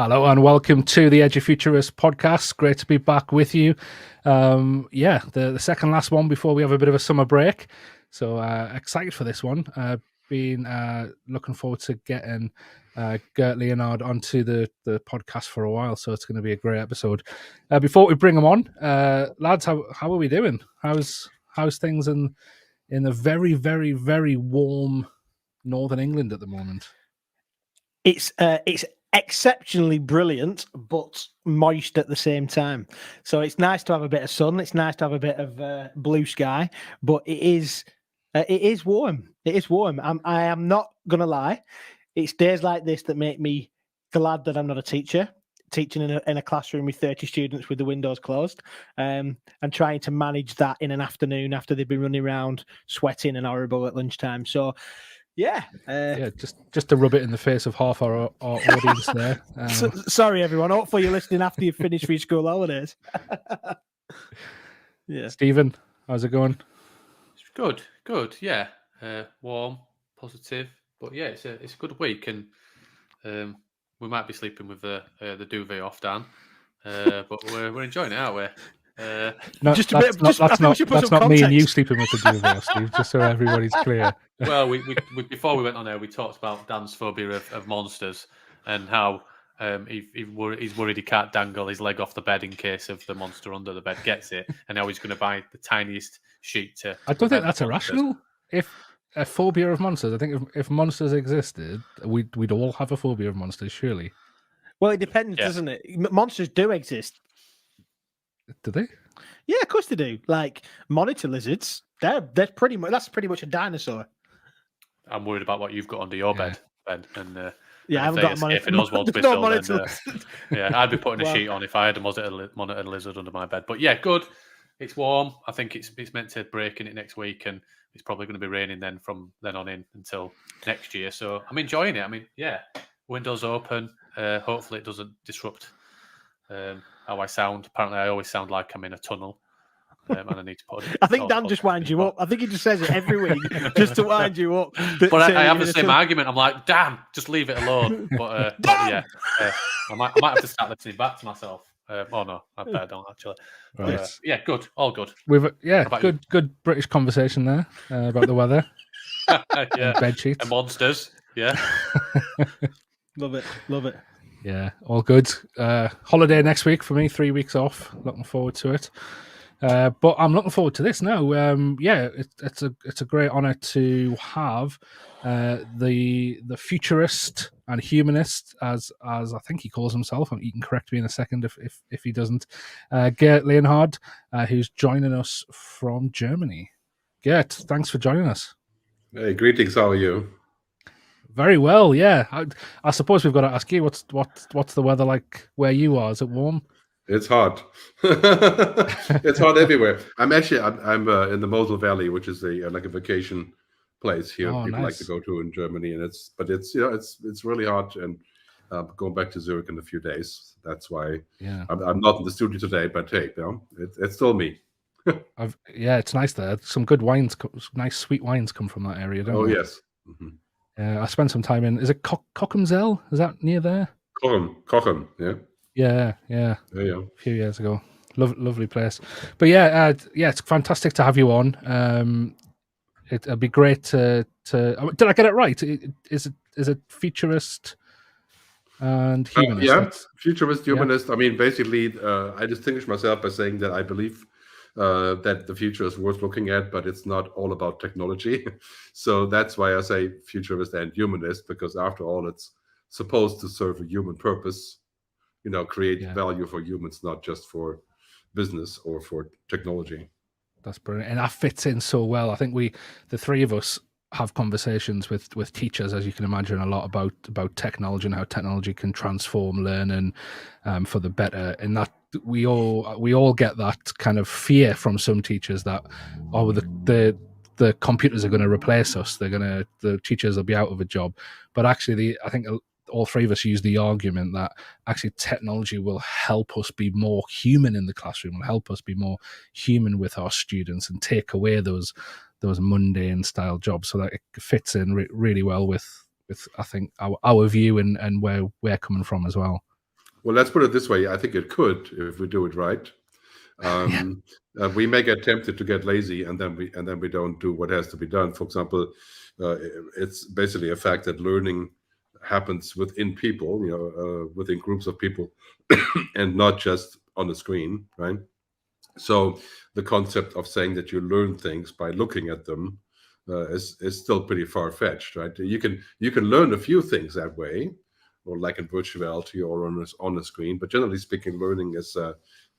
Hello and welcome to the Edufuturists podcast. Great to be back with you. The second last one before we have a bit of a summer break. So excited for this one. Been looking forward to getting Gerd Leonhard onto the podcast for a while. So it's going to be a great episode. Before we bring him on, lads, how are we doing? How's things in the very, very, very warm Northern England at the moment? It's exceptionally brilliant, but moist at the same time. So it's nice to have a bit of sun. It's nice to have a bit of blue sky, but it is warm. It is warm. I am not gonna lie. It's days like this that make me glad that I'm not a teacher, teaching in a classroom with 30 students with the windows closed, and trying to manage that in an afternoon after they've been running around sweating and horrible at lunchtime. So. Yeah, just to rub it in the face of half our audience there. Sorry, everyone. Hopefully, you're listening after you've finished for your school holidays. Yeah, Stephen, how's it going? Good. Yeah, warm, positive, but yeah, it's a good week, and we might be sleeping with the duvet off, Dan, but we're enjoying it, aren't we? No, that's not me and you sleeping with the duvet, Steve. Just so everybody's clear. Well, we before we went on air, we talked about Dan's phobia of monsters and how he's worried he can't dangle his leg off the bed in case of the monster under the bed gets it, and now he's going to buy the tiniest sheet to. I don't think that's irrational. If a phobia of monsters, I think if monsters existed, we'd all have a phobia of monsters, surely. Well, it depends, doesn't it? Monsters do exist. Do they? Yeah, of course they do. Like monitor lizards, that's pretty much a dinosaur. I'm worried about what you've got under your bed, Ben. And I haven't got a monitor. If an Oswald's pistol, then, I'd be putting a sheet on if I had a monitor lizard under my bed. But yeah, good. It's warm. I think it's meant to break in it next week, and it's probably going to be raining then from then on in until next year. So I'm enjoying it. I mean, yeah, windows open. Hopefully, it doesn't disrupt how I sound. Apparently, I always sound like I'm in a tunnel. And I need to put I think Dan just winds you up. I think he just says it every week just to wind you up. But I have the same argument. I'm like, damn, just leave it alone. But yeah, I might have to start listening back to myself. Oh no, I better don't actually. Right. Yeah, good, all good. Good British conversation there about the weather. Yeah, bed sheets and monsters. Yeah, love it. Yeah, all good. Holiday next week for me. 3 weeks off. Looking forward to it. But I'm looking forward to this now. It's a great honour to have the futurist and humanist, as I think he calls himself. You can correct me in a second if he doesn't. Gerd Leonhard, who's joining us from Germany. Gerd, thanks for joining us. Hey, greetings. How are you? Very well. Yeah, I suppose we've got to ask you what's the weather like where you are? Is it warm? It's hot. It's hot everywhere. I'm in the Mosel Valley, which is a vacation place here. People like to go to in Germany, and it's really hot. And going back to Zurich in a few days. That's why I'm not in the studio today. But hey, it's still me. It's nice there. Some good wines, nice sweet wines come from that area, don't they? Yes. Mm-hmm. I spent some time in. Is it Cochamzell? Is that near there? Cochem. Yeah. Yeah. A few years ago. Lovely place. But it's fantastic to have you on. It'd be great to did I get it right? Is it futurist and humanist? Futurist, humanist. Yeah. I mean, basically, I distinguish myself by saying that I believe that the future is worth looking at, but it's not all about technology. So that's why I say futurist and humanist, because after all, it's supposed to serve a human purpose. Create value for humans, not just for business or for technology. That's brilliant. And that fits in so well. I think the three of us, have conversations with teachers, as you can imagine, a lot about technology and how technology can transform learning for the better. And that we all get that kind of fear from some teachers that the computers are going to replace us. The teachers will be out of a job. But actually, I think all three of us use the argument that actually technology will help us be more human in the classroom, will help us be more human with our students and take away those mundane style jobs, so that it fits in really well with I think our view and where we're coming from as well. Well, let's put it this way. I think it could if we do it right. We may get tempted to get lazy, and then we don't do what has to be done. For example, it's basically a fact that learning happens within people, within groups of people, and not just on a screen, right? So the concept of saying that you learn things by looking at them is still pretty far fetched, right? You can learn a few things that way, or like in virtuality or on a screen, but generally speaking, learning is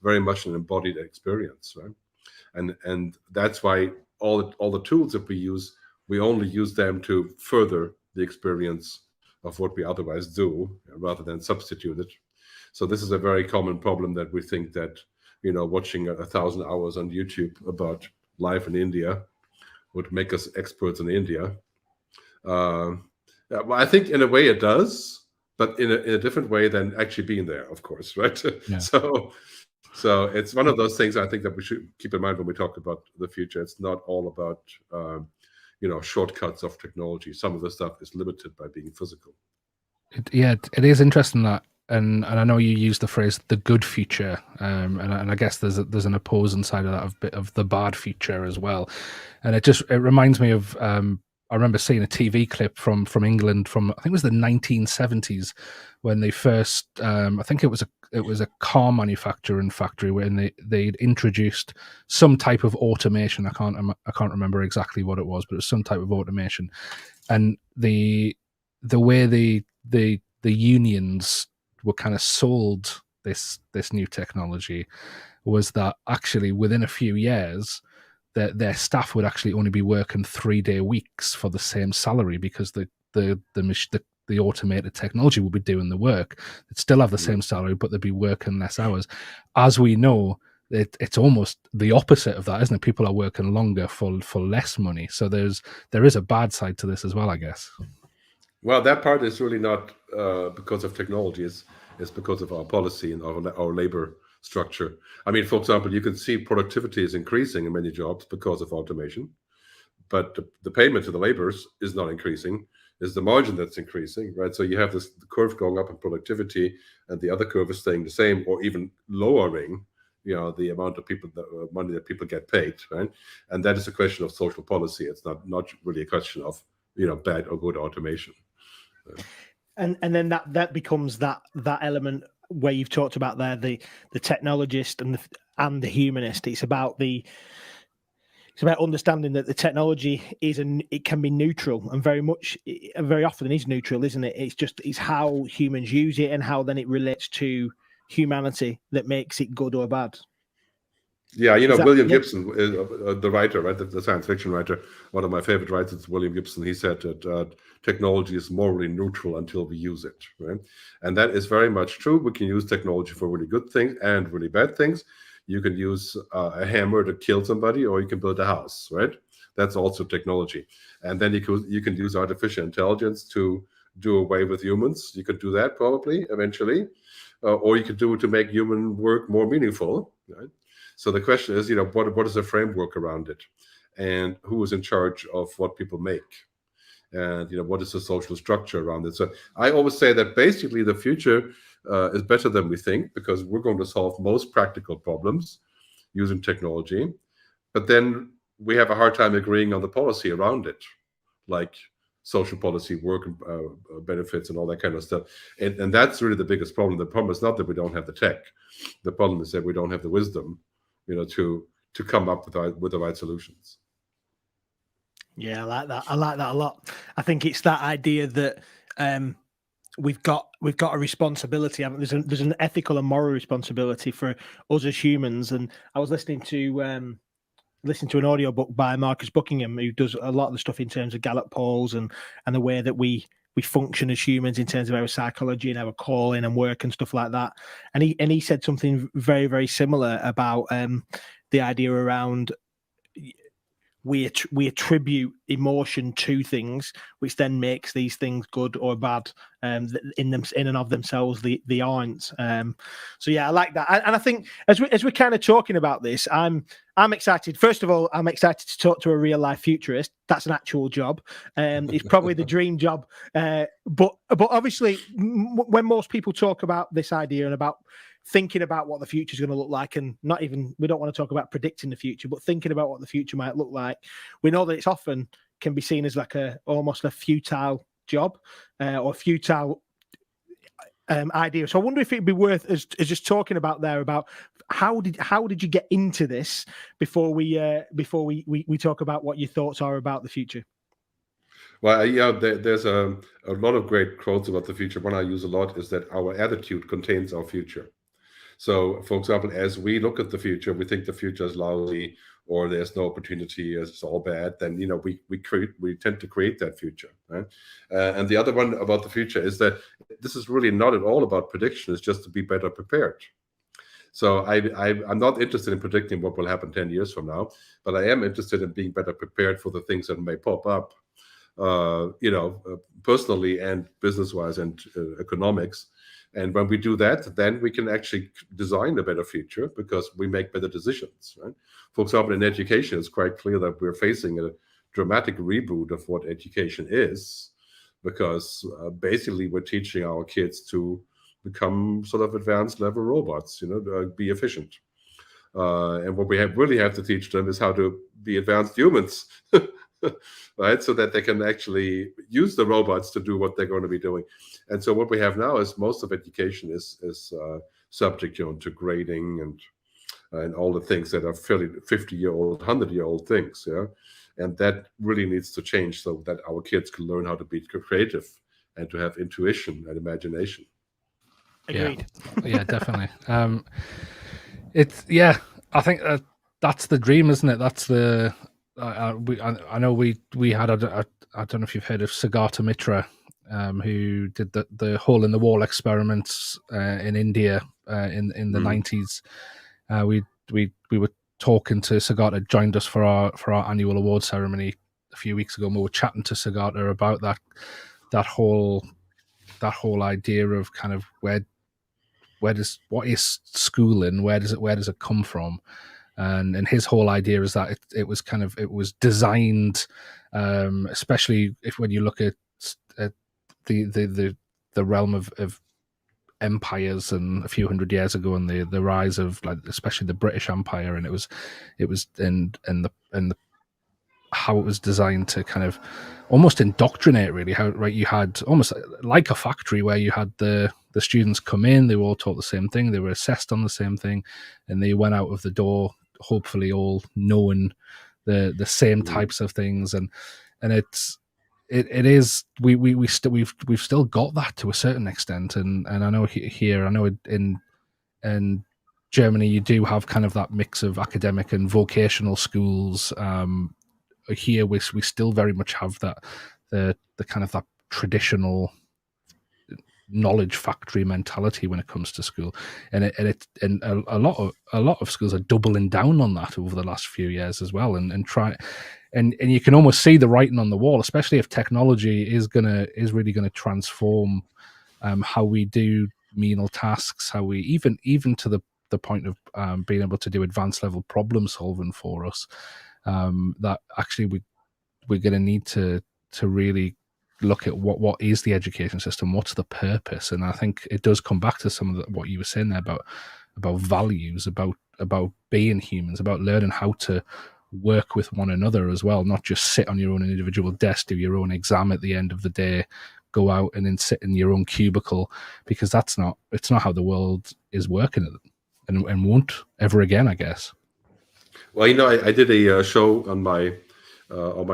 very much an embodied experience, right? And that's why all the tools that we use, we only use them to further the experience of what we otherwise do, rather than substitute it. So this is a very common problem, that we think that watching 1,000 hours on YouTube about life in India would make us experts in India. Well, I think in a way it does, but in a different way than actually being there, of course, right? Yeah. So it's one of those things I think that we should keep in mind when we talk about the future. It's not all about shortcuts of technology. Some of the stuff is limited by being physical. It is interesting that, and I know you use the phrase "the good future," and I guess there's an opposing side of that, of bit of the bad future as well. And it reminds me of I remember seeing a TV clip from England from, I think it was the 1970s, when they first I think it was a car manufacturing factory when they'd introduced some type of automation. I can't remember exactly what it was, but it was some type of automation, and the way the unions were kind of sold this new technology was that actually within a few years their staff would actually only be working 3-day weeks for the same salary, because the automated technology would be doing the work. They'd still have the same salary, but they'd be working less hours. As we know, it's almost the opposite of that, isn't it? People are working longer for less money. So there is a bad side to this as well, I guess. Well, that part is really not because of technology. It's because of our policy and our labor structure. I mean, for example, you can see productivity is increasing in many jobs because of automation, but the payment to the laborers is not increasing. It's the margin that's increasing, right? So you have the curve going up in productivity, and the other curve is staying the same, or even lowering, the amount of money that people get paid, right? And that is a question of social policy. It's not really a question of bad or good automation. And then that becomes that element where you've talked about there, the technologist and the humanist. It's about understanding that the technology it can be neutral, and very often is neutral, isn't it? It's how humans use it and how then it relates to humanity that makes it good or bad. Yeah, William Gibson, the writer, right, the science fiction writer, one of my favorite writers, William Gibson. He said that technology is morally neutral until we use it, right? And that is very much true. We can use technology for really good things and really bad things. You can use a hammer to kill somebody, or you can build a house, right? That's also technology. And then you can use artificial intelligence to do away with humans. You could do that probably eventually, or you could do it to make human work more meaningful, right? So the question is, what is the framework around it, and who is in charge of what people make, and what is the social structure around it? So I always say that basically the future is better than we think, because we're going to solve most practical problems using technology, but then we have a hard time agreeing on the policy around it, like social policy, work benefits, and all that kind of stuff. And that's really the biggest problem. The problem is not that we don't have the tech. The problem is that we don't have the wisdom, to come up with the right solutions. Yeah, I like that. I like that a lot. I think it's that idea that we've got a responsibility. There's an ethical and moral responsibility for us as humans. And I was listening to an audiobook by Marcus Buckingham, who does a lot of the stuff in terms of Gallup polls and the way that we function as humans in terms of our psychology and our calling and work and stuff like that. And he said something very, very similar about the idea around we attribute emotion to things, which then makes these things good or bad. In and of themselves, they aren't. So yeah, I like that, and I think as we're kind of talking about this, I'm excited. First of all, I'm excited to talk to a real life futurist. That's an actual job. It's probably the dream job. But obviously, when most people talk about this idea and about thinking about what the future is going to look like, and we don't want to talk about predicting the future, but thinking about what the future might look like, we know that it's often can be seen as like almost a futile job or futile idea. So I wonder if it'd be worth us just talking about how did you get into this before we talk about what your thoughts are about the future. Well, there's a lot of great quotes about the future. One I use a lot is that our attitude contains our future. So, for example, as we look at the future, we think the future is lousy or there's no opportunity, it's all bad. Then we tend to create that future, right? And the other one about the future is that this is really not at all about prediction. It's just to be better prepared. So I'm not interested in predicting what will happen 10 years from now, but I am interested in being better prepared for the things that may pop up, personally and business-wise and economics. And when we do that, then we can actually design a better future because we make better decisions, right? For example, in education, it's quite clear that we're facing a dramatic reboot of what education is, because basically we're teaching our kids to become sort of advanced level robots, be efficient. And what we really have to teach them is how to be advanced humans, right? So that they can actually use the robots to do what they're going to be doing. And so what we have now is most of education is subject to grading and all the things that are fairly 50-year-old, 100-year-old things. Yeah. And that really needs to change so that our kids can learn how to be creative and to have intuition and imagination. Agreed. Yeah, definitely. I think that's the dream, isn't it? That's the I know we had I don't know if you've heard of Siddhartha Mitra, who did the hole in the wall experiments in India in the 90s. We were talking to Siddhartha, joined us for our annual award ceremony a few weeks ago, and we were chatting to Siddhartha about that whole idea of kind of what is schooling, where does it come from, and his whole idea is that it was designed, especially when you look at the realm of empires and a few hundred years ago, and the rise of, like, especially the British Empire, and it was how it was designed to kind of almost indoctrinate, really. How, right, you had almost like a factory where you had the students come in, they were all taught the same thing, they were assessed on the same thing, and they went out of the door hopefully all knowing the same types of things, and we've still got that to a certain extent, and I know in Germany you do have kind of that mix of academic and vocational schools. Here we still very much have that the kind of that traditional knowledge factory mentality when it comes to school, and a lot of schools are doubling down on that over the last few years as well, and you can almost see the writing on the wall, especially if technology is really gonna transform how we do menial tasks, how we even to the point of being able to do advanced level problem solving for us. That actually we're going to need to really look at what is the education system, what's the purpose, and I think it does come back to some of what you were saying there about values, about being humans, about learning how to work with one another as well, not just sit on your own individual desk, do your own exam at the end of the day, go out and then sit in your own cubicle, because it's not how the world is working, and won't ever again, I guess. Well, I did a show on my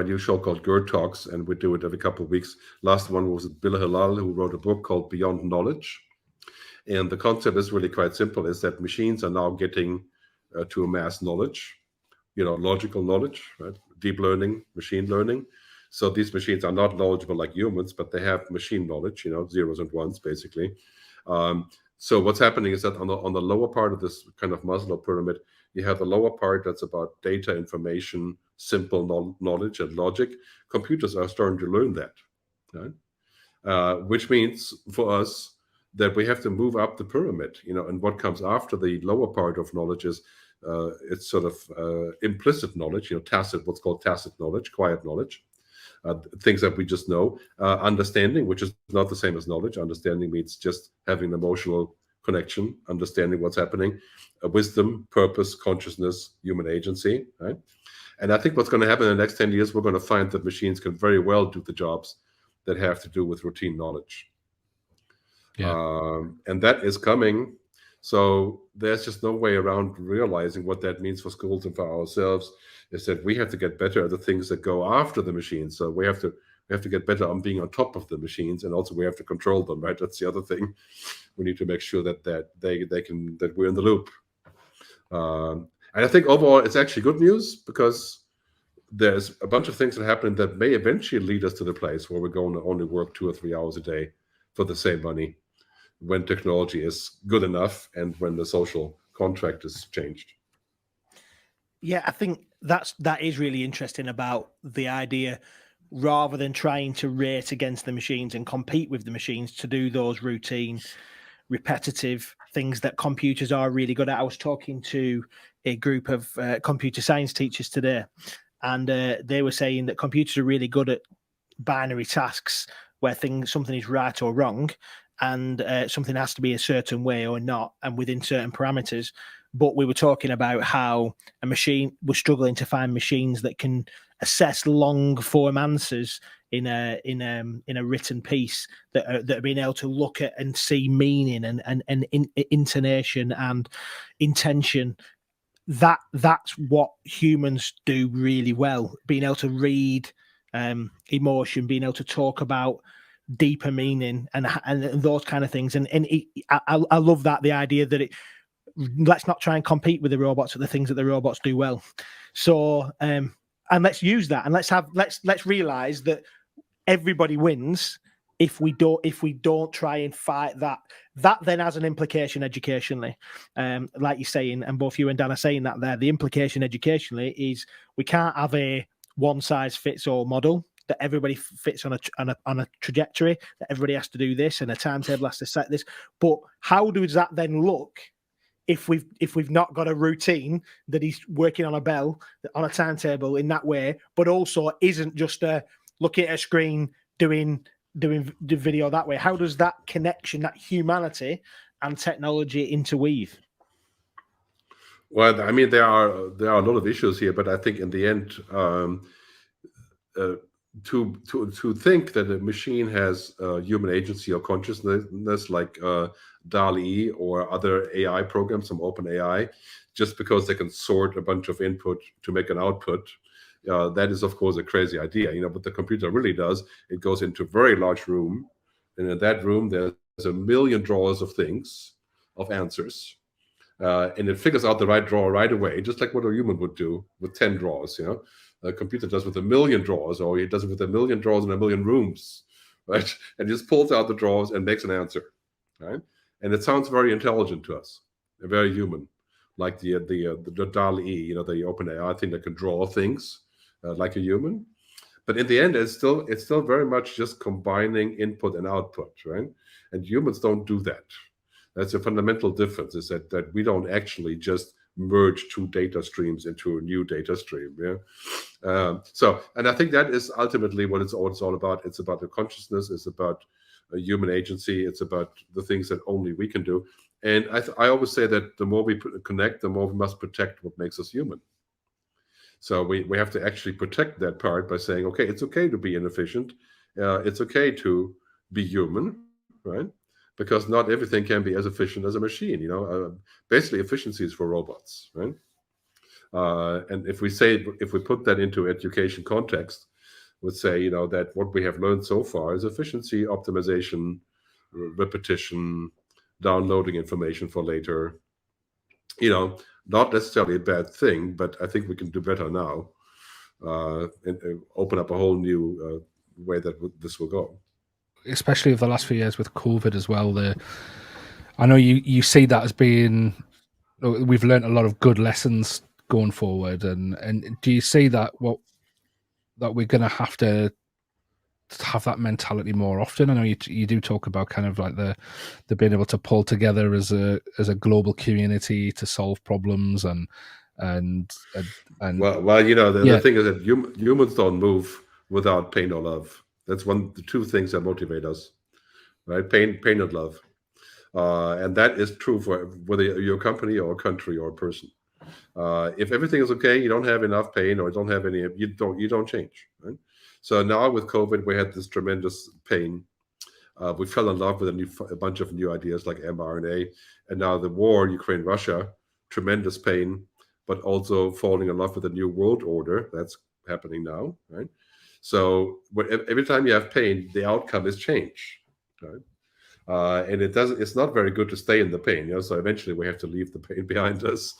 new show called Gerd Talks, and we do it every couple of weeks. Last one was Bill Halal, who wrote a book called Beyond Knowledge. And the concept is really quite simple, is that machines are now getting to amass knowledge, logical knowledge, right? Deep learning, machine learning. So these machines are not knowledgeable like humans, but they have machine knowledge, zeros and ones, basically. So what's happening is that on the lower part of this kind of Maslow pyramid, you have the lower part that's about data, information, simple knowledge and logic. Computers are starting to learn that, right? Which means for us that we have to move up the pyramid, and what comes after the lower part of knowledge is it's sort of implicit knowledge, what's called tacit knowledge, quiet knowledge, things that we just know. Understanding, which is not the same as knowledge. Understanding means just having an emotional connection, understanding what's happening. Wisdom, purpose, consciousness, human agency, right? And I think what's going to happen in the next 10 years, we're going to find that machines can very well do the jobs that have to do with routine knowledge. Yeah. And that is coming. So there's just no way around realizing what that means for schools and for ourselves, is that we have to get better at the things that go after the machines. So we have to get better on being on top of the machines, and also we have to control them, right? That's the other thing. We need to make sure that we're in the loop. And I think overall it's actually good news, because there's a bunch of things that happen that may eventually lead us to the place where we're going to only work 2 or 3 hours a day for the same money, when technology is good enough and when the social contract is changed. Yeah, I think that is really interesting about the idea, rather than trying to rate against the machines and compete with the machines to do those routine, repetitive things that computers are really good at. I was talking to a group of computer science teachers today, and they were saying that computers are really good at binary tasks where something is right or wrong, and something has to be a certain way or not, and within certain parameters. But we were talking about how we're struggling to find machines that can assess long form answers in a written piece, that are being able to look at and see meaning and intonation and intention. That's what humans do really well, being able to read emotion, being able to talk about deeper meaning and those kind of things. And I love that, the idea that let's not try and compete with the robots at the things that the robots do well. So and let's use that, and let's realize that everybody wins if we don't try and fight that. That then has an implication educationally, like you're saying, and both you and Dan are saying that there. The implication educationally is we can't have a one size fits all model, that everybody fits on a trajectory, that everybody has to do this and a timetable has to set this. But how does that then look if we've not got a routine that he's working on a bell, on a timetable in that way, but also isn't just looking at a screen doing the video that way? How does that connection, that humanity and technology interweave? Well, I mean, there are a lot of issues here, but I think in the end, to think that a machine has human agency or consciousness, like DALL-E or other AI programs from OpenAI, just because they can sort a bunch of input to make an output, that is, of course, a crazy idea. What the computer really does, it goes into a very large room, and in that room there's 1 million drawers of things, of answers, and it figures out the right drawer right away, just like what a human would do with 10 drawers. A computer does with 1 million drawers, or it does it with 1 million drawers in 1 million rooms, right? And just pulls out the drawers and makes an answer, right? And it sounds very intelligent to us, very human, like the DALL-E, the OpenAI thing that can draw things like a human. But in the end, it's still very much just combining input and output, right? And humans don't do that. That's a fundamental difference, is that we don't actually just merge 2 data streams into a new data stream. Yeah. And I think that is ultimately what it's all about. It's about the consciousness. It's about a human agency. It's about the things that only we can do. And I always say that the more we connect, the more we must protect what makes us human. So we have to actually protect that part by saying, okay, it's okay to be inefficient. It's okay to be human, right? Because not everything can be as efficient as a machine. Basically, efficiency is for robots, right? And if we put that into education context, would say, that what we have learned so far is efficiency, optimization, repetition, downloading information for later. Not necessarily a bad thing, but I think we can do better now, and open up a whole new way that this will go. Especially over the last few years with COVID as well. I know you see that as being, we've learned a lot of good lessons going forward? And do you see that we're going to have that mentality more often? I know you do talk about kind of like the being able to pull together as a global community to solve problems and well, the thing is that humans don't move without pain or love. That's the two things that motivate us, right? Pain and love, and that is true for whether you're a company or a country or a person. If everything is okay, you don't have enough pain or don't have any, you don't change, right? So now with COVID, we had this tremendous pain. We fell in love with a bunch of new ideas like mRNA, and now the war, Ukraine, Russia, tremendous pain, but also falling in love with a new world order. That's happening now, right? So every time you have pain, the outcome is change, right? And it's not very good to stay in the pain, so eventually we have to leave the pain behind us,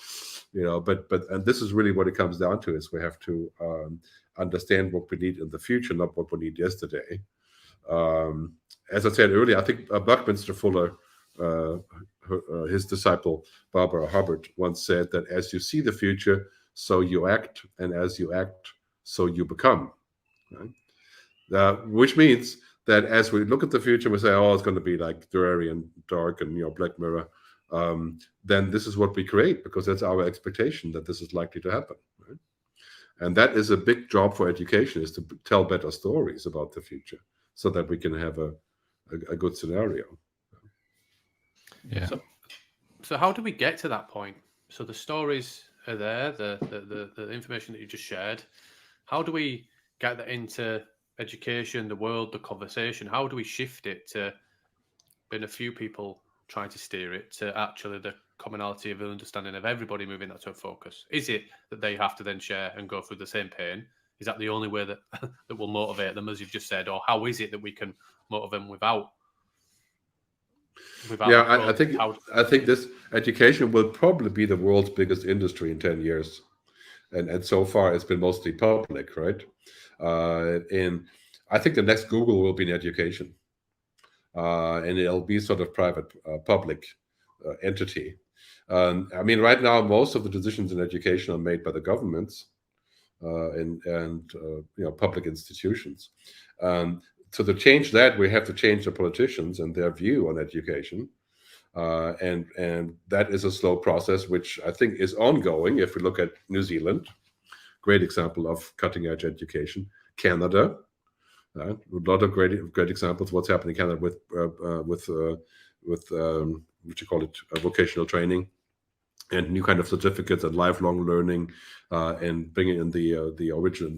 but and this is really what it comes down to, is we have to understand what we need in the future, not what we need yesterday. As I said earlier, I think Buckminster Fuller, his disciple Barbara Hubbard, once said that as you see the future, so you act, and as you act, so you become, right? Which means that as we look at the future, we say, oh, it's going to be like dreary and dark and Black Mirror. Then this is what we create, because that's our expectation that this is likely to happen, right? And that is a big job for education, is to tell better stories about the future, so that we can have a good scenario. Yeah. So how do we get to that point? So the stories are there, the information that you just shared. How do we get that into education, the world, the conversation? How do we shift it to being a few people trying to steer it to actually the commonality of understanding of everybody moving that to a focus? Is it that they have to then share and go through the same pain? Is that the only way that that will motivate them, as you've just said? Or how is it that we can motivate them without I think this education will probably be the world's biggest industry in 10 years. And so far it's been mostly public, right? And I think the next Google will be in education. And it'll be sort of private, public entity. I mean, right now, most of the decisions in education are made by the governments and public institutions. So to change that, we have to change the politicians and their view on education. And that is a slow process, which I think is ongoing. If we look at New Zealand, great example of cutting edge education. Canada, a lot of great examples of what's happening in Canada with what you call it, vocational training and new kind of certificates and lifelong learning, and bringing in the original,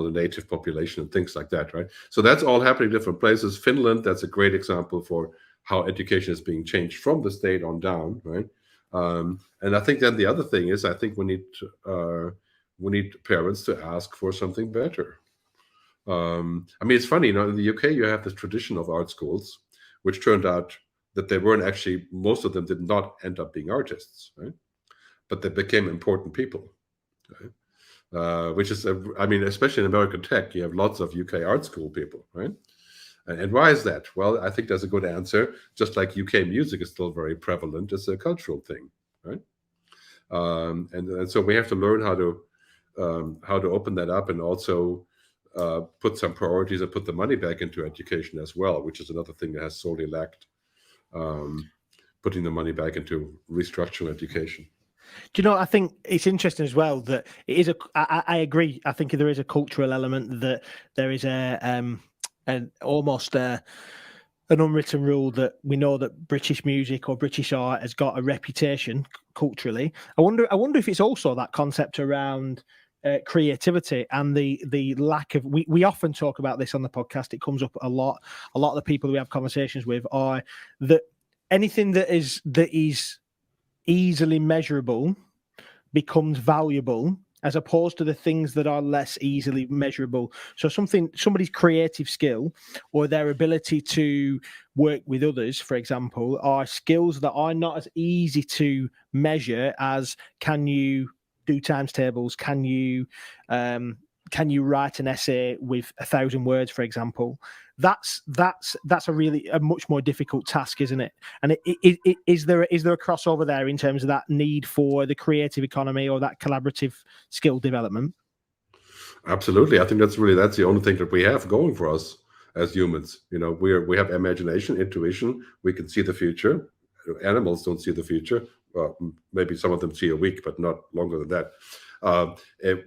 the native population and things like that, right? So that's all happening in different places. Finland, that's a great example for how education is being changed from the state on down, right? And I think then the other thing is, I think we need parents to ask for something better. I mean, it's funny, in the UK you have this tradition of art schools, which turned out that they weren't actually, most of them did not end up being artists, right? But they became important people, right? Which is, I mean, especially in American tech, you have lots of UK art school people, right? And why is that? Well, I think there's a good answer. Just like UK music is still very prevalent, it's a cultural thing, right? And so we have to learn how to open that up, and also put some priorities and put the money back into education as well, which is another thing that has sorely lacked. Putting the money back into restructuring education. Do you know, I think it's interesting as well that it is I agree. I think there is a cultural element, that there is almost an unwritten rule that we know that British music or British art has got a reputation culturally. I wonder if it's also that concept around creativity and the lack of. We often talk about this on the podcast. It comes up a lot. A lot of the people we have conversations with are that anything that is easily measurable becomes valuable, as opposed to the things that are less easily measurable. So somebody's creative skill or their ability to work with others, for example, are skills that are not as easy to measure as, can you do times tables? Can you write an essay with 1,000 words, for example? that's a much more difficult task, isn't it? And is there a crossover there in terms of that need for the creative economy or that collaborative skill development? Absolutely. I think that's the only thing that we have going for us as humans. We have imagination, intuition. We can see the future. Animals don't see the future. Well, maybe some of them see a week, but not longer than that.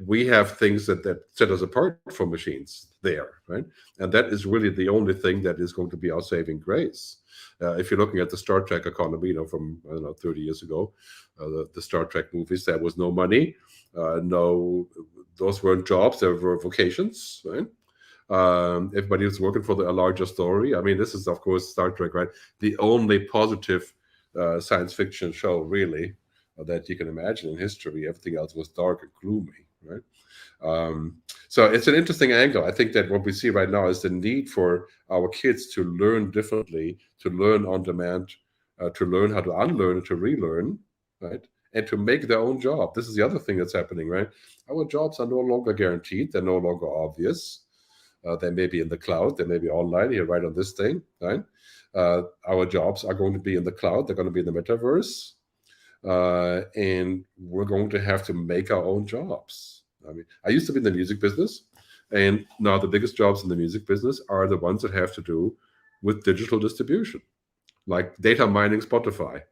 We have things that set us apart from machines there, right? And that is really the only thing that is going to be our saving grace. If you're looking at the Star Trek economy, from 30 years ago, the Star Trek movies, there was no money, those weren't jobs, there were vocations, right? Everybody was working for a larger story. I mean, this is, of course, Star Trek, right? The only positive science fiction show, really, that you can imagine in history. Everything else was dark and gloomy, right? So it's an interesting angle. I think that what we see right now is the need for our kids to learn differently, to learn on demand, to learn how to unlearn and to relearn, right? And to make their own job. This is the other thing that's happening, right? Our jobs are no longer guaranteed. They're no longer obvious. They may be in the cloud. They may be online here, right on this thing, right? Our jobs are going to be in the cloud. They're going to be in the metaverse. And we're going to have to make our own jobs. I mean, I used to be in the music business, and now the biggest jobs in the music business are the ones that have to do with digital distribution, like data mining Spotify.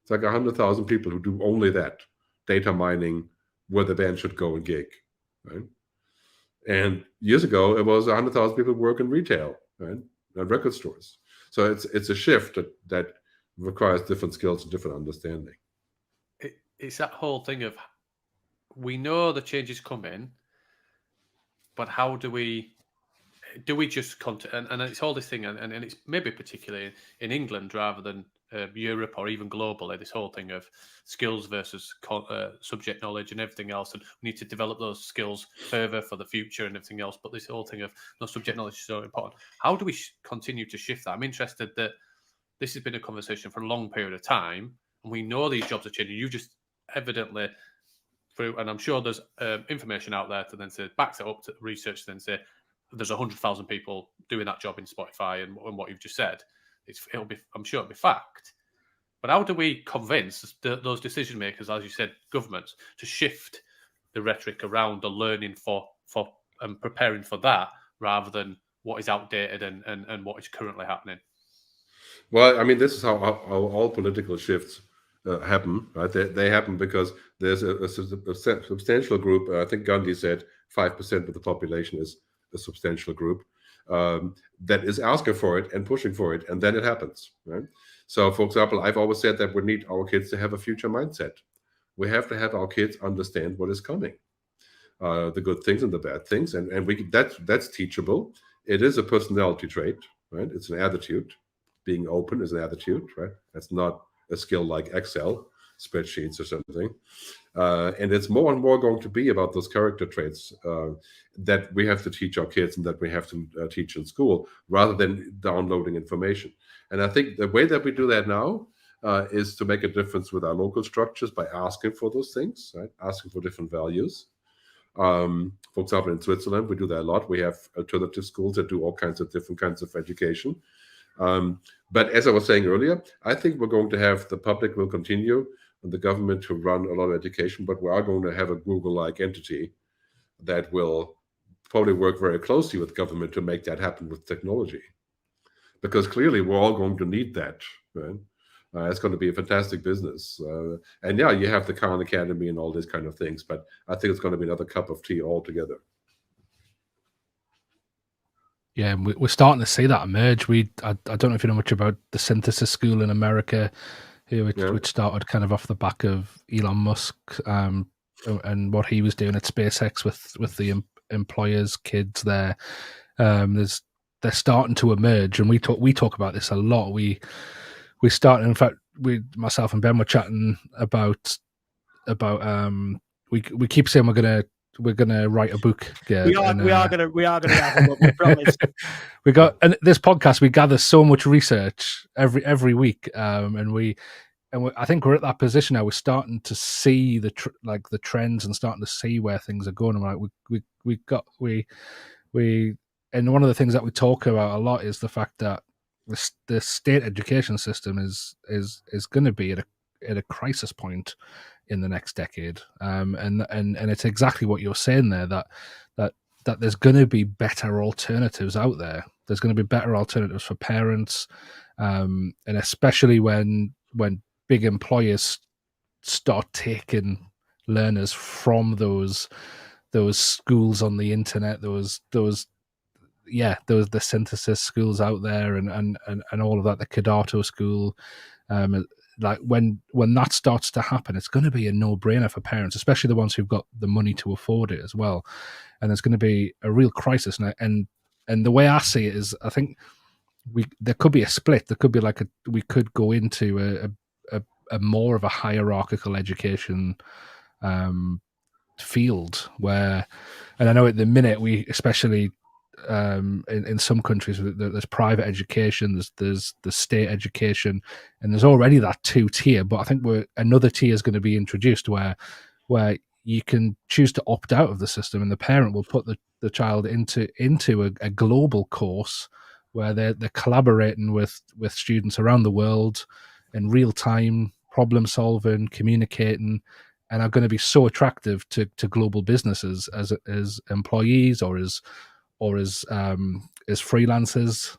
It's like 100,000 people who do only that, data mining where the band should go and gig, right? And years ago, it was 100,000 people who work in retail, right, at record stores. So it's a shift that requires different skills and different understanding. It's that whole thing of, we know the changes come in, but how do we just and it's all this thing, and it's maybe particularly in England rather than Europe or even globally, this whole thing of skills versus subject knowledge and everything else, and we need to develop those skills further for the future and everything else. But this whole thing of subject knowledge is so important. How do we continue to shift that? I'm interested that this has been a conversation for a long period of time, and we know these jobs are changing. You just evidently through, and I'm sure there's information out there to then say, backs it up to research, to then say there's 100,000 people doing that job in Spotify, and what you've just said. I'm sure it'll be fact. But how do we convince those decision makers, as you said, governments, to shift the rhetoric around the learning for and preparing for that, rather than what is outdated and what is currently happening? Well, I mean, this is how all political shifts happen, right? They happen because there's a substantial group. I think Gandhi said 5% of the population is a substantial group that is asking for it and pushing for it, and then it happens, right? So, for example, I've always said that we need our kids to have a future mindset. We have to have our kids understand what is coming, the good things and the bad things, and that's teachable. It is a personality trait, right? It's an attitude. Being open is an attitude, right? That's not a skill like Excel spreadsheets or something. And it's more and more going to be about those character traits that we have to teach our kids and that we have to teach in school, rather than downloading information. And I think the way that we do that now is to make a difference with our local structures by asking for those things, right? Asking for different values. For example, in Switzerland, we do that a lot. We have alternative schools that do all kinds of different kinds of education. But as I was saying earlier, I think we're going to have, the public will continue and the government to run a lot of education, but we are going to have a Google-like entity that will probably work very closely with government to make that happen with technology. Because clearly we're all going to need that, right? It's going to be a fantastic business. And yeah, you have the Khan Academy and all these kind of things, but I think it's going to be another cup of tea altogether. Yeah, and we're starting to see that emerge. I don't know if you know much about the Synthesis School in America, which started kind of off the back of Elon Musk and what he was doing at SpaceX with the employers' kids there. They're starting to emerge, and we talk about this a lot. We started, in fact, myself and Ben were chatting about we keep saying we're gonna write a book. Gerd, we are gonna have a book. We promise. And this podcast, we gather so much research every week, and I think we're at that position now. We're starting to see the trends and starting to see where things are going. And we're like, one of the things that we talk about a lot is the fact that the state education system is going to be at a crisis point in the next decade, and it's exactly what you're saying there, that there's going to be better alternatives out there. There's going to be better alternatives for parents, and especially when big employers start taking learners from those schools on the internet, those the synthesis schools out there, and all of that, the Kadato school. Like when that starts to happen, it's going to be a no-brainer for parents, especially the ones who've got the money to afford it as well. And there's going to be a real crisis. And the way I see it is, I think there could be a split. There could be we could go into a more of a hierarchical education field where, and I know at the minute we especially in some countries there's private education, there's the state education, and there's already that 2-tier. But I think another tier is going to be introduced where you can choose to opt out of the system, and the parent will put the child into a global course where they're collaborating with students around the world in real time, problem solving, communicating, and are going to be so attractive to global businesses as employees or as freelancers,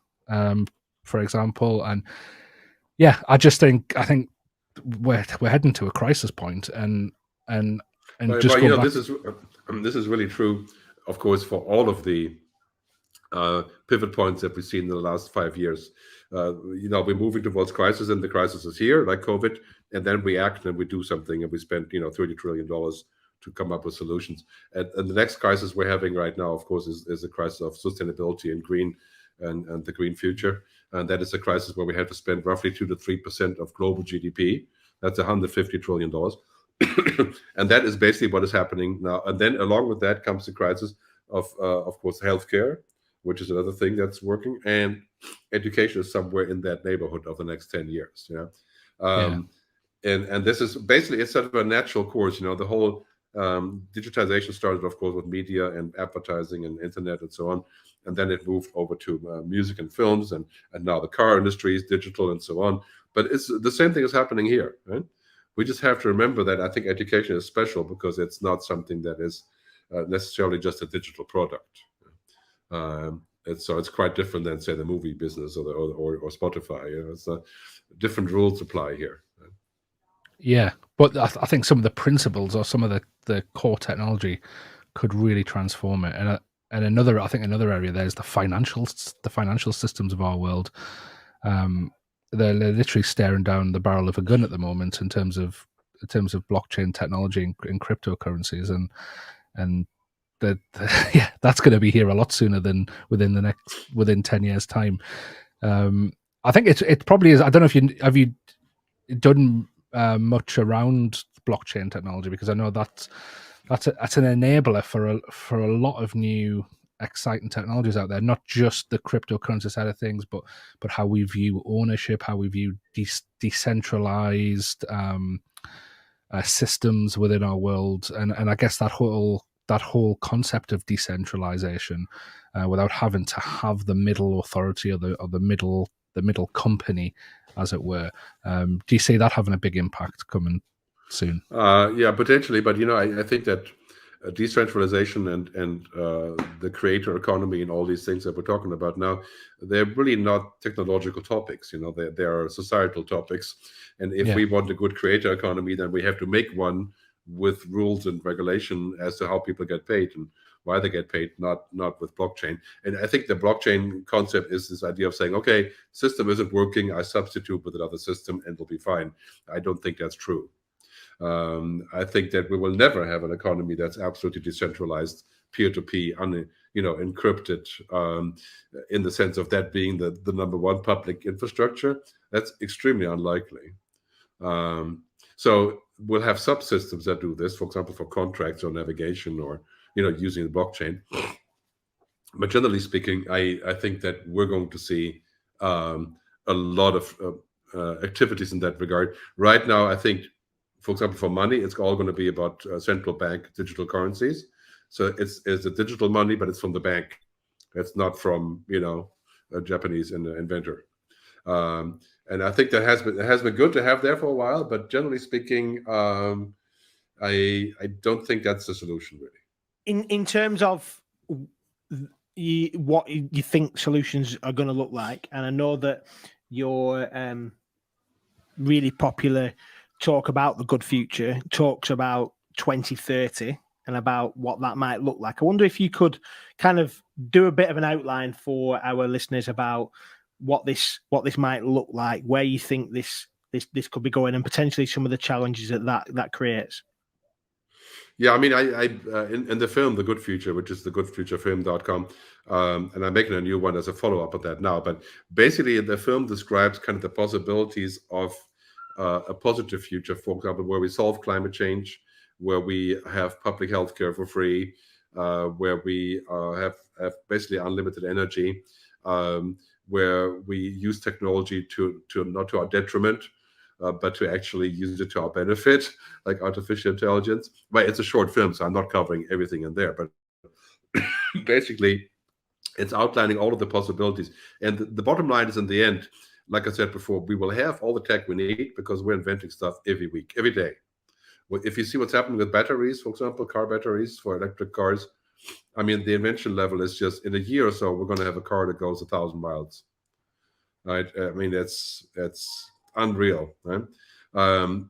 for example. And yeah, I think we're heading to a crisis point, and just this is really true, of course, for all of the pivot points that we've seen in the last 5 years. We're moving towards crisis, and the crisis is here, like COVID, and then we act and we do something, and we spend $30 trillion to come up with solutions. And the next crisis we're having right now, of course, is a crisis of sustainability and green and the green future. And that is a crisis where we have to spend roughly 2 to 3% of global GDP. That's $150 trillion. And that is basically what is happening now. And then along with that comes the crisis of course, healthcare, which is another thing that's working. And education is somewhere in that neighborhood of the next 10 years. And this is basically, it's sort of a natural course. The whole digitization started, of course, with media and advertising and internet and so on. And then it moved over to music and films, and now the car industry is digital and so on. But it's the same thing is happening here, right? We just have to remember that I think education is special because it's not something that is necessarily just a digital product. So it's quite different than, say, the movie business or Spotify. It's different rules apply here. Right? Yeah, but I think some of the principles or some of the core technology could really transform it. And another area there is the financial systems of our world. They're literally staring down the barrel of a gun at the moment in terms of blockchain technology and cryptocurrencies, and that's going to be here a lot sooner than within 10 years time. I think it probably is. I don't know if have you done much around blockchain technology, because I know that's an enabler for a lot of new exciting technologies out there, not just the cryptocurrency side of things, but how we view ownership, how we view decentralized systems within our world, and I guess that whole concept of decentralization without having to have the middle authority or the middle company, as it were. Do you see that having a big impact coming soon? Yeah, potentially, but I think that decentralization and the creator economy and all these things that we're talking about now, they're really not technological topics. They are societal topics. And if we want a good creator economy, then we have to make one with rules and regulation as to how people get paid and why they get paid, not with blockchain. And I think the blockchain concept is this idea of saying, okay, system isn't working, I substitute with another system and it'll be fine. I don't think that's true. I think that we will never have an economy that's absolutely decentralized, peer-to-peer, encrypted, in the sense of that being the number one public infrastructure. That's extremely unlikely. So we'll have subsystems that do this, for example, for contracts or navigation or using the blockchain. But generally speaking, I think that we're going to see a lot of activities in that regard. Right now, I think, for example, for money, it's all going to be about central bank digital currencies. So it's a digital money, but it's from the bank. It's not from a Japanese inventor. And I think that has been good to have there for a while. But generally speaking, I don't think that's the solution really. In terms of what you think solutions are going to look like, and I know that your really popular talk about the good future talks about 2030 and about what that might look like. I wonder if you could kind of do a bit of an outline for our listeners about what this might look like, where you think this this could be going, and potentially some of the challenges that creates. Yeah, I mean, I in the film The Good Future, which is thegoodfuturefilm.com, and I'm making a new one as a follow-up of that now. But basically, the film describes kind of the possibilities of a positive future, for example, where we solve climate change, where we have public health care for free, where we have basically unlimited energy, where we use technology to not to our detriment, but to actually use it to our benefit, like artificial intelligence. Well, it's a short film, so I'm not covering everything in there, but basically it's outlining all of the possibilities. And the bottom line is, in the end, like I said before, we will have all the tech we need because we're inventing stuff every week, every day. If you see what's happening with batteries, for example, car batteries for electric cars, I mean, the invention level is just, in a year or so, we're going to have a car that goes 1,000 miles. Right? I mean, that's unreal, right?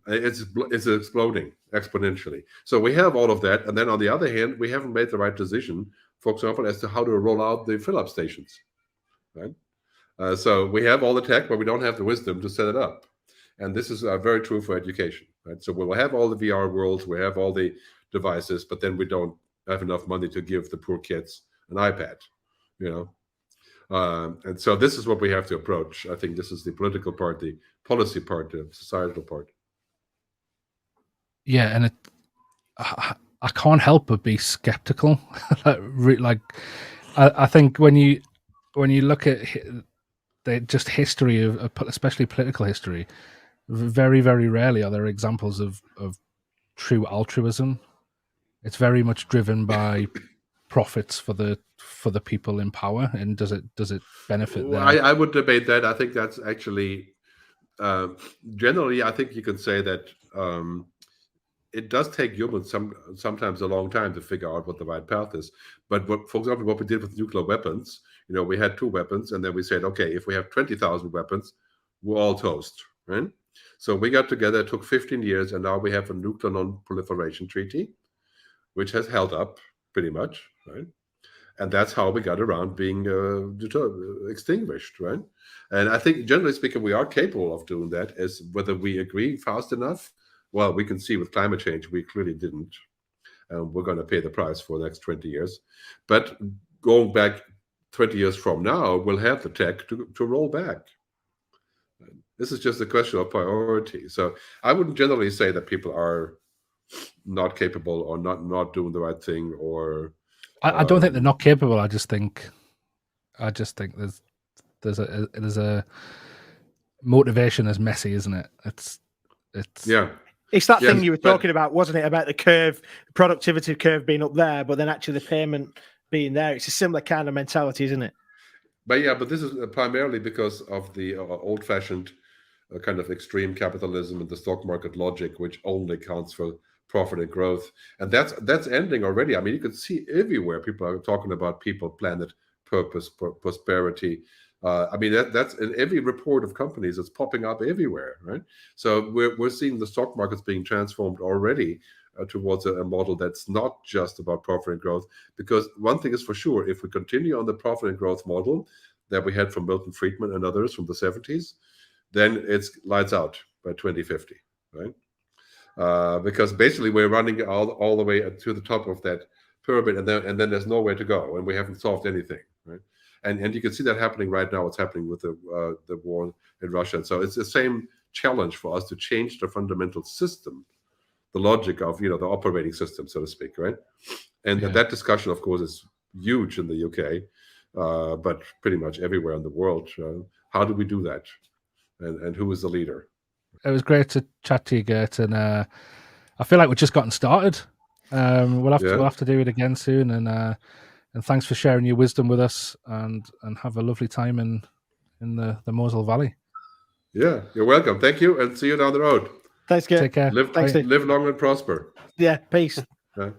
It's exploding exponentially. So we have all of that, and then on the other hand, we haven't made the right decision, for example, as to how to roll out the fill-up stations, right? So we have all the tech, but we don't have the wisdom to set it up, and this is very true for education, right? So we'll have all the VR worlds, we have all the devices, but then we don't have enough money to give the poor kids an iPad, and so this is what we have to approach. I think this is the political part, the policy part, the societal part. Yeah, and I can't help but be skeptical. I think when you look at just history of especially political history, very, very rarely are there examples of true altruism. It's very much driven by profits for the people in power, and does it benefit them? I would debate that. I think that's actually generally, I think you can say that it does take humans sometimes a long time to figure out what the right path is. But for example, what we did with nuclear weapons, we had 2 weapons, and then we said, okay, if we have 20,000 weapons, we're all toast, right? So we got together, it took 15 years, and now we have a nuclear non-proliferation treaty, which has held up pretty much, right? And that's how we got around being extinguished, right? And I think, generally speaking, we are capable of doing that. As whether we agree fast enough, well, we can see with climate change, we clearly didn't. And we're going to pay the price for the next 20 years. But going back 20 years from now, we'll have the tech to roll back. This is just a question of priority. So I wouldn't generally say that people are not capable or not doing the right thing, or I don't think they're not capable. I just think there's a motivation is messy, isn't it? It's yeah. It's that thing you were talking about, wasn't it? About the curve, productivity curve being up there, but then actually the payment being there. It's a similar kind of mentality, isn't it? But this is primarily because of the old-fashioned kind of extreme capitalism and the stock market logic, which only counts for profit and growth, and that's ending already. I mean, you can see everywhere people are talking about people, planet, purpose, prosperity. I mean, that's in every report of companies. It's popping up everywhere, right? So we're seeing the stock markets being transformed already towards a model that's not just about profit and growth. Because one thing is for sure, if we continue on the profit and growth model that we had from Milton Friedman and others from the 70s, then it's lights out by 2050, right? Because basically we're running all the way to the top of that pyramid, and then there's nowhere to go, and we haven't solved anything, right? And you can see that happening right now. What's happening with the war in Russia? And so it's the same challenge for us to change the fundamental system, the logic of the operating system, so to speak, right? And that discussion, of course, is huge in the UK, but pretty much everywhere in the world. How do we do that? And who is the leader? It was great to chat to you, Gert, and I feel like we've just gotten started. We'll have to do it again soon, and thanks for sharing your wisdom with us, and have a lovely time in the Mosel Valley. Yeah, you're welcome. Thank you, and see you down the road. Thanks, Gerd. Take care. Live long and prosper. Yeah, peace. Yeah.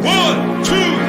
1, 2,